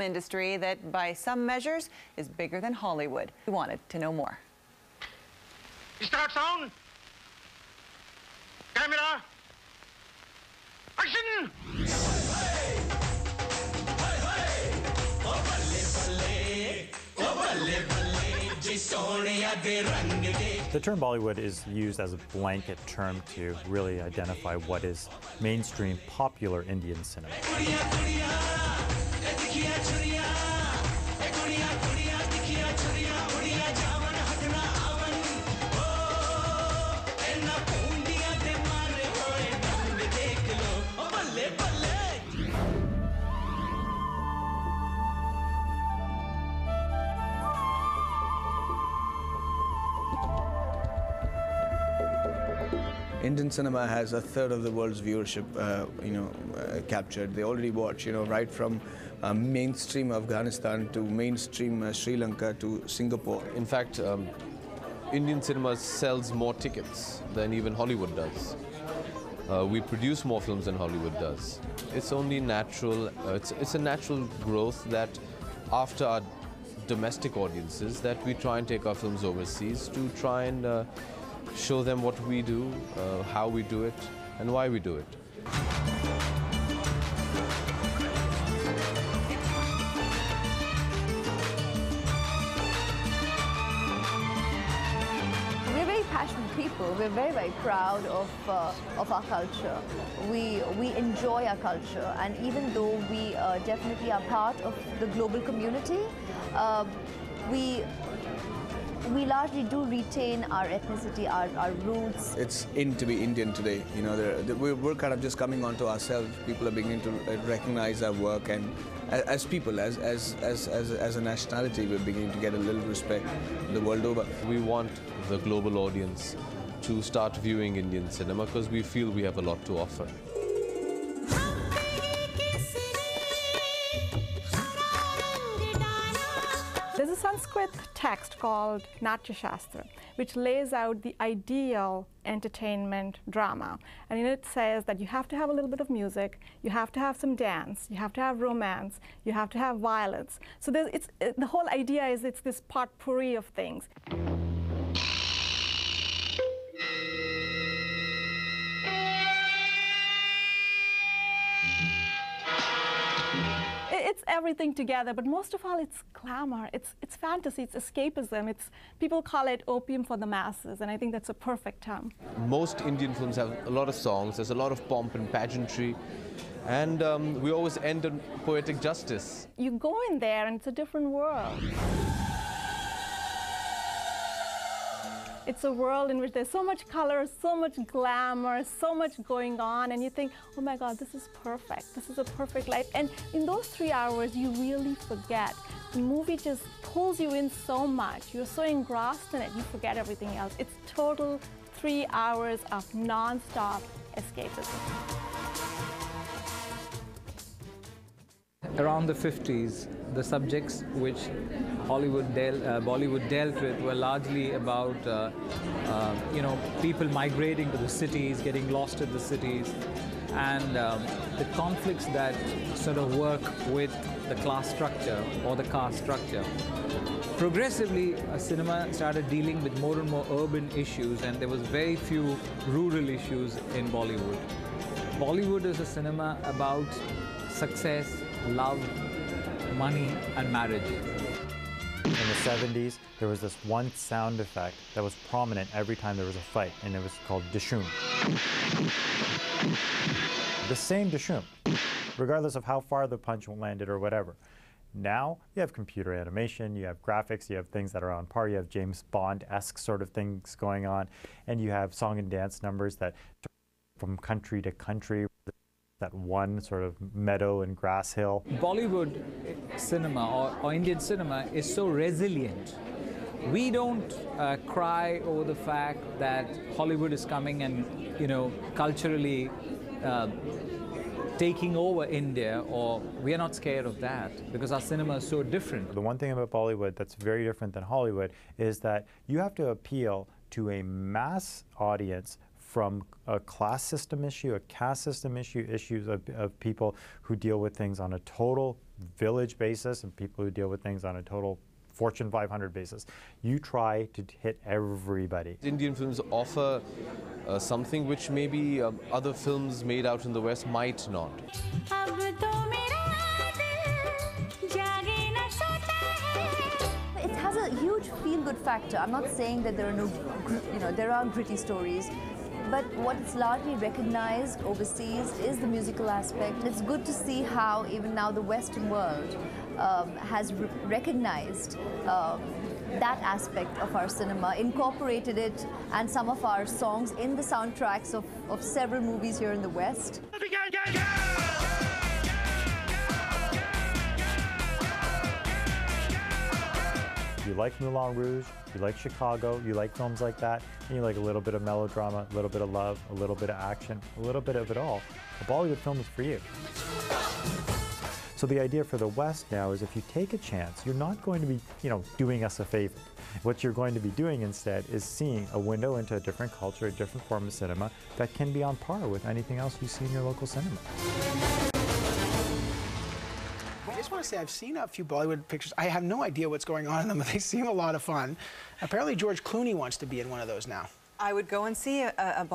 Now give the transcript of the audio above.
industry that, by some measures, is bigger than Hollywood. We wanted to know more. Start sound. Camera. Action. The term Bollywood is used as a blanket term to really identify what is mainstream popular Indian cinema. Indian cinema has a third of the world's viewership, captured. They already watch, right from mainstream Afghanistan to mainstream Sri Lanka to Singapore. In fact, Indian cinema sells more tickets than even Hollywood does. We produce more films than Hollywood does. It's only natural. It's a natural growth that after our domestic audiences, that we try and take our films overseas to try and show them what we do, how we do it, and why we do it. We're very passionate people. We're very, very proud of our culture. We enjoy our culture, and even though we definitely are part of the global community, we largely do retain our ethnicity, our roots. It's in to be Indian today. We're kind of just coming onto ourselves. People are beginning to recognize our work, and as people, as a nationality, we're beginning to get a little respect the world over. We want the global audience to start viewing Indian cinema because we feel we have a lot to offer. There's a Sanskrit text called Natya Shastra, which lays out the ideal entertainment drama. And in it says that you have to have a little bit of music, you have to have some dance, you have to have romance, you have to have violence. So the whole idea is it's this potpourri of things. It's everything together, but most of all, it's glamour, it's fantasy, it's escapism. People call it opium for the masses, and I think that's a perfect term. Most Indian films have a lot of songs, there's a lot of pomp and pageantry, and we always end on poetic justice. You go in there, and it's a different world. It's a world in which there's so much color, so much glamour, so much going on, and you think, oh my God, this is perfect. This is a perfect life. And in those 3 hours, you really forget. The movie just pulls you in so much. You're so engrossed in it, you forget everything else. It's total 3 hours of non-stop escapism. Around the 50s, the subjects which Bollywood dealt with were largely about, people migrating to the cities, getting lost in the cities, and the conflicts that sort of work with the class structure or the caste structure. Progressively, cinema started dealing with more and more urban issues, and there was very few rural issues in Bollywood. Bollywood is a cinema about success, love, money, and marriage. In the 70s, there was this one sound effect that was prominent every time there was a fight, and it was called dishum. The same dishum, regardless of how far the punch landed or whatever. Now, you have computer animation, you have graphics, you have things that are on par, you have James Bond-esque sort of things going on, and you have song and dance numbers that from country to country, that one sort of meadow and grass hill. Bollywood cinema or Indian cinema is so resilient. We don't cry over the fact that Hollywood is coming and, culturally taking over India, or we are not scared of that because our cinema is so different. The one thing about Bollywood that's very different than Hollywood is that you have to appeal to a mass audience from a class system issue, a caste system issue, issues of people who deal with things on a total village basis and people who deal with things on a total Fortune 500 basis. You try to hit everybody. Indian films offer something which maybe other films made out in the West might not. It has a huge feel-good factor. I'm not saying that there are no, there are gritty stories, but what is largely recognized overseas is the musical aspect. It's good to see how even now the Western world has recognized that aspect of our cinema, incorporated it and some of our songs in the soundtracks of several movies here in the West. You like Moulin Rouge, you like Chicago, you like films like that, and you like a little bit of melodrama, a little bit of love, a little bit of action, a little bit of it all. A Bollywood film is for you. So the idea for the West now is if you take a chance, you're not going to be, doing us a favor. What you're going to be doing instead is seeing a window into a different culture, a different form of cinema that can be on par with anything else you see in your local cinema. I just want to say I've seen a few Bollywood pictures. I have no idea what's going on in them, but they seem a lot of fun. Apparently George Clooney wants to be in one of those now. I would go and see a